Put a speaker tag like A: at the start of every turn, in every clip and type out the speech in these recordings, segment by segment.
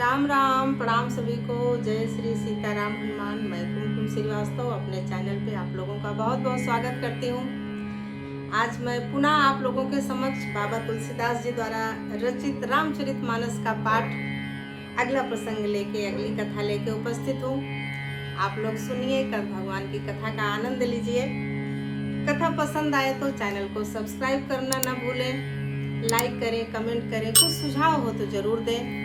A: राम राम, प्रणाम सभी को। जय श्री सीताराम हनुमान। मैं कुमकुम श्रीवास्तव अपने चैनल पे आप लोगों का बहुत बहुत स्वागत करती हूँ। आज मैं पुनः आप लोगों के समक्ष बाबा तुलसीदास जी द्वारा रचित रामचरितमानस का पाठ अगला प्रसंग लेके, अगली कथा लेके उपस्थित हूँ। आप लोग सुनिए, भगवान की कथा का आनंद लीजिए। कथा पसंद आए तो चैनल को सब्सक्राइब करना ना भूलें, लाइक करें, कमेंट करें, कुछ सुझाव हो तो जरूर दें।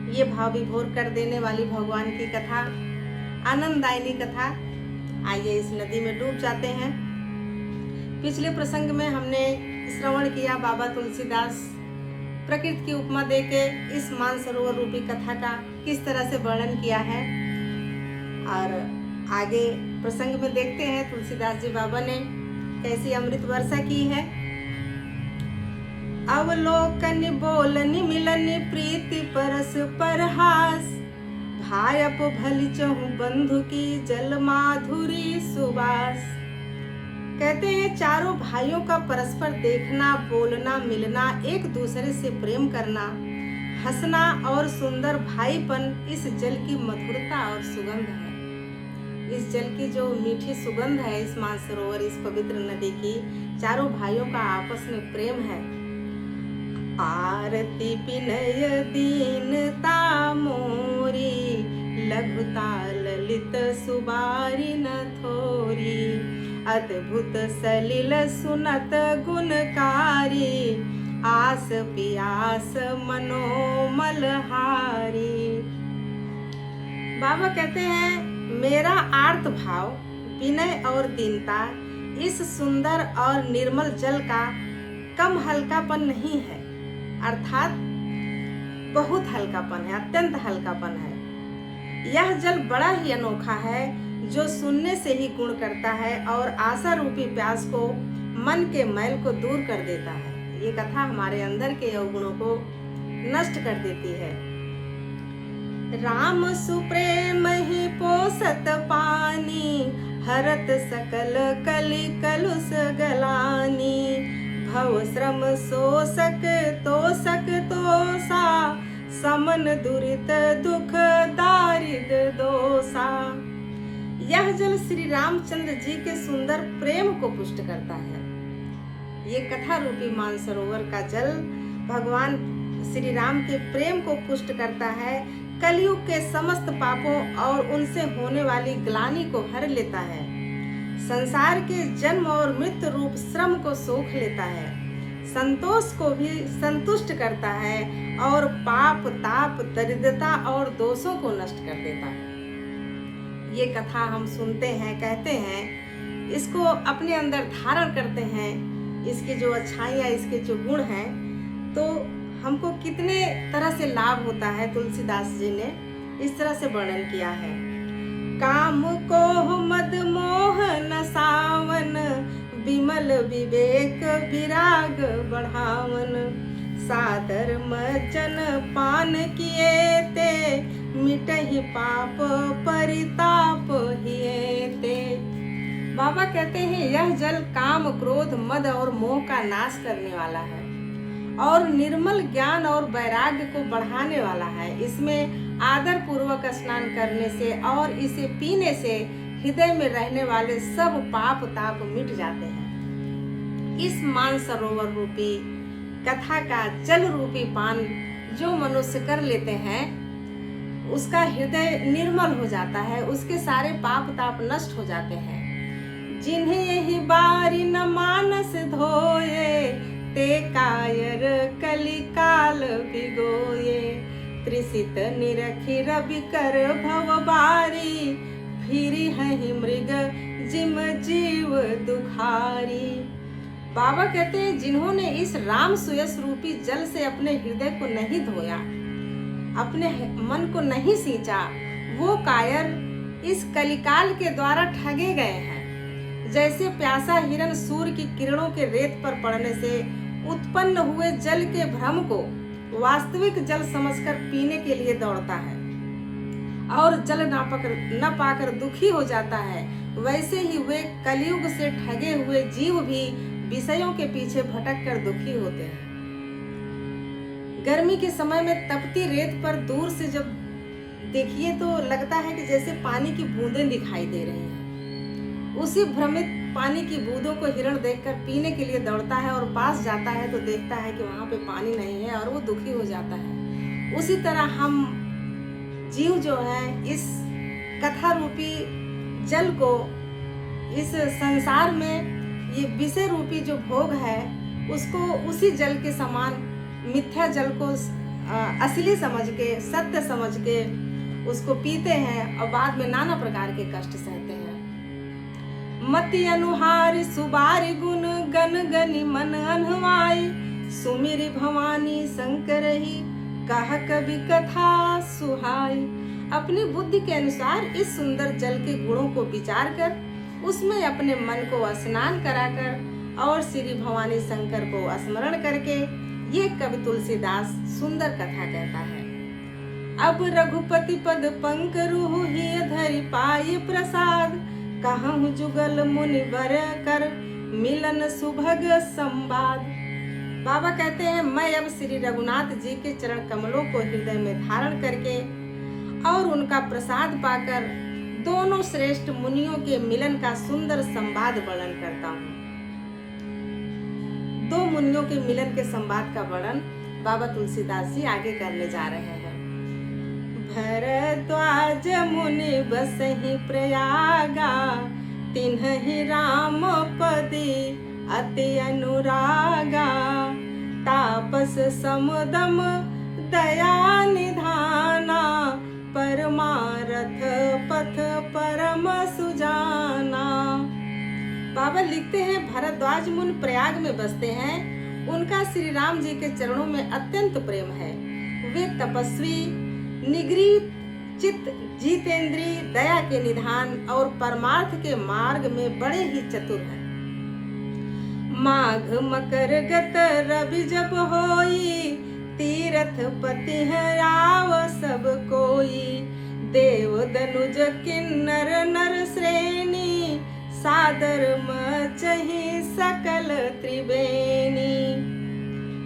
A: ये भाव विभोर कर देने वाली भगवान की कथा, आनंददायिनी कथा। आइए इस नदी में डूब जाते हैं। पिछले प्रसंग में हमने श्रवण किया बाबा तुलसीदास प्रकृति की उपमा देके इस मानसरोवर रूपी कथा का किस तरह से वर्णन किया है, और आगे प्रसंग में देखते हैं तुलसीदास जी बाबा ने कैसी अमृत वर्षा की है। अवलोकन बोलनि मिलनि प्रीति परस परहास, भायप भली चहु बंधु की जल माधुरी सुबास। कहते हैं चारों भाइयों का परस्पर देखना, बोलना, मिलना, एक दूसरे से प्रेम करना, हंसना और सुंदर भाईपन इस जल की मधुरता और सुगंध है। इस जल की जो मीठी सुगंध है, इस मानसरोवर, इस पवित्र नदी की, चारों भाइयों का आपस में प्रेम है। आरती विनय दीनता मोरी, लघुता ललित सुबारी न थोरी। अद्भुत सलिल सुनत गुणकारी, आस पियास मनोमल हारी। बाबा कहते हैं मेरा आर्त भाव, विनय और दीनता इस सुंदर और निर्मल जल का कम हल्कापन नहीं है, अर्थात बहुत हल्कापन है, अत्यंत हल्कापन है। यह जल बड़ा ही अनोखा है, जो सुनने से ही गुण करता है और आशा रूपी प्यास को, मन के मैल को दूर कर देता है। ये कथा हमारे अंदर के अवगुणों को नष्ट कर देती है। राम सुप्रेम ही पोसत पानी, हरत सकल कलि कलुष गलानी। भव श्रम शोषक तोषक तोषा, समन दुरित दुख दारिद दोषा। यह जल श्री रामचंद्र जी के सुंदर प्रेम को पुष्ट करता है। ये कथा रूपी मानसरोवर का जल भगवान श्री राम के प्रेम को पुष्ट करता है, कलयुग के समस्त पापों और उनसे होने वाली ग्लानि को हर लेता है, संसार के जन्म और मृत्यु रूप श्रम को सोख लेता है, संतोष को भी संतुष्ट करता है और पाप ताप दरिद्रता और दोषों को नष्ट कर देता है। ये कथा हम सुनते हैं, कहते हैं, इसको अपने अंदर धारण करते हैं, इसकी जो अच्छाइयाँ, इसके जो गुण हैं, तो हमको कितने तरह से लाभ होता है। तुलसीदास जी ने इस तरह से वर्णन किया है। काम को मद मोह नसावन, विमल विवेक विराग बढ़ावन। सादर मज्जन पान किए ते, मिटहि पाप परिताप हिए ते। बाबा कहते हैं यह जल काम, क्रोध, मद और मोह का नाश करने वाला है और निर्मल ज्ञान और वैराग्य को बढ़ाने वाला है। इसमें आदर पूर्वक स्नान करने से और इसे पीने से हृदय में रहने वाले सब पाप ताप मिट जाते हैं। इस मानसरोवर रूपी कथा का जल रूपी पान जो मनुष्य कर लेते हैं, उसका हृदय निर्मल हो जाता है, उसके सारे पाप ताप नष्ट हो जाते हैं। जिन्हें यही बारी न मानस धोए, ते कायर कलिकाल भिगोए। त्रिसित निरखी रवि कर भव बारी, फिरी हहि मृग जिम जीव दुखारी। बाबा कहते हैं जिन्होंने इस राम सुयस रूपी जल से अपने हृदय को नहीं धोया, अपने मन को नहीं सींचा, वो कायर इस कलिकाल के द्वारा ठगे गए हैं। जैसे प्यासा हिरन सूर्य की किरणों के रेत पर पड़ने से उत्पन्न हुए जल के भ्रम को वास्तविक जल समझकर पीने के लिए दौड़ता है और जल न पाकर दुखी हो जाता है, वैसे ही वे कलयुग से ठगे हुए जीव भी विषयों के पीछे भटक कर दुखी होते हैं। गर्मी के समय में तपती रेत पर दूर से जब देखिए तो लगता है कि जैसे पानी की बूंदें दिखाई दे रही हैं। उसी भ्रमित पानी की बूंदों को हिरण देखकर पीने के लिए दौड़ता है और पास जाता है तो देखता है कि वहाँ पे पानी नहीं है और वो दुखी हो जाता है। उसी तरह हम जीव जो है इस कथा रूपी जल को, इस संसार में ये विषय रूपी जो भोग है उसको उसी जल के समान, मिथ्या जल को असली समझ के, सत्य समझ के उसको पीते हैं और बाद में नाना प्रकार के कष्ट सहते हैं। मति अनुहारी सुबारी गुण गन गनि मन अनहवाई, सुमिरी भवानी शंकर ही कह कवि कथा सुहाई। अपनी बुद्धि के अनुसार इस सुंदर जल के गुणों को विचार कर उसमें अपने मन को स्नान कराकर और श्री भवानी शंकर को स्मरण करके ये कवि तुलसीदास सुंदर कथा कहता है। अब रघुपति पद पंकरु ही धरि पाई प्रसाद, कहूँ जुगल मुनि वर कर मिलन सुभग संवाद। बाबा कहते हैं मैं अब श्री रघुनाथ जी के चरण कमलों को हृदय में धारण करके और उनका प्रसाद पाकर दोनों श्रेष्ठ मुनियों के मिलन का सुंदर संवाद वर्णन करता हूँ। दो मुनियों के मिलन के संवाद का वर्णन बाबा तुलसीदास जी आगे करने जा रहे हैं। भरद्वाज मुनि बसहि प्रयागा, तिन्हि राम पदी अति अनुरागा। तापस समदम दया निधाना, परमारथ पथ परम सुजाना। बाबा लिखते हैं भरद्वाज मुनि प्रयाग में बसते हैं, उनका श्री राम जी के चरणों में अत्यंत प्रेम है। वे तपस्वी, निगृहित चित्त, जितेंद्री, दया के निधान और परमार्थ के मार्ग में बड़े ही चतुर हैं। माघ मकर गत रवि जब होई, तीरथ पति है राव सब कोई। देव दनुज किन्नर नर श्रेणी, सादर मचहि सकल त्रिवेणी।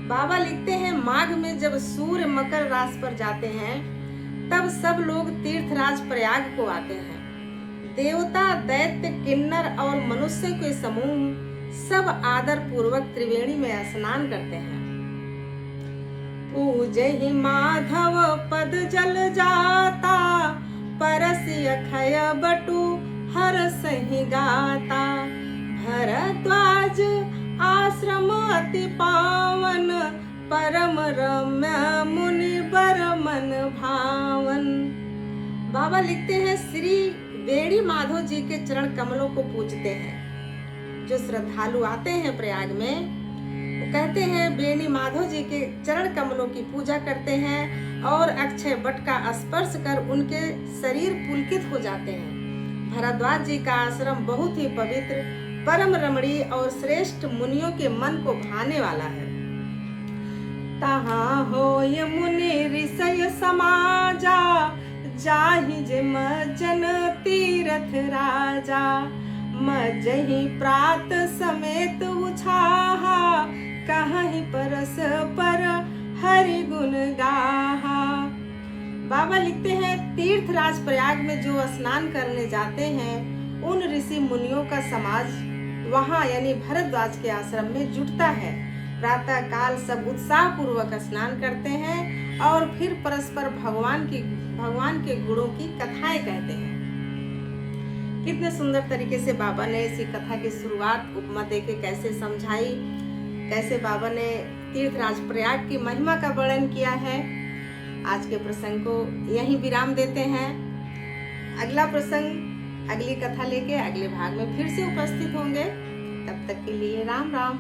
A: बाबा लिखते हैं माघ में जब सूर्य मकर राशि पर जाते हैं तब सब लोग तीर्थराज प्रयाग को आते हैं। देवता, दैत्य, किन्नर और मनुष्य के समूह सब आदर पूर्वक त्रिवेणी में स्नान करते हैं। पूजहि माधव पद जल जाता, परसि अखय बटु हरसहि गाता। भरद्वाज आश्रम अति पावन, परम रम्य मुनि बर मन भावन। बाबा लिखते हैं श्री वेणी माधव जी के चरण कमलों को पूजते हैं। जो श्रद्धालु आते हैं प्रयाग में वो कहते हैं वेणी माधव जी के चरण कमलों की पूजा करते हैं और अक्षय वट का स्पर्श कर उनके शरीर पुलकित हो जाते हैं। भरद्वाज जी का आश्रम बहुत ही पवित्र, परम रमणीय और श्रेष्ठ मुनियों के मन को भाने वाला है। तहाँ होय मुनि ऋषय समाजा, जाहि जे मज्जन तीरथ राजा। मज्जहि प्रात समेत उछाहा, कहहि परस पर हरि गुण गाहा। बाबा लिखते हैं तीर्थराज प्रयाग में जो स्नान करने जाते हैं उन ऋषि मुनियों का समाज वहाँ यानी भरद्वाज के आश्रम में जुटता है। प्रातः काल सब उत्साह पूर्वक स्नान करते हैं और फिर परस्पर भगवान के गुणों की कथाएं कहते हैं। कितने सुंदर तरीके से बाबा ने इसी कथा की शुरुआत उपमा देके कैसे समझाई, कैसे बाबा ने तीर्थराज प्रयाग की महिमा का वर्णन किया है। आज के प्रसंग को यहीं विराम देते हैं। अगला प्रसंग, अगली कथा लेके अगले भाग में फिर से उपस्थित होंगे। तब तक के लिए राम राम।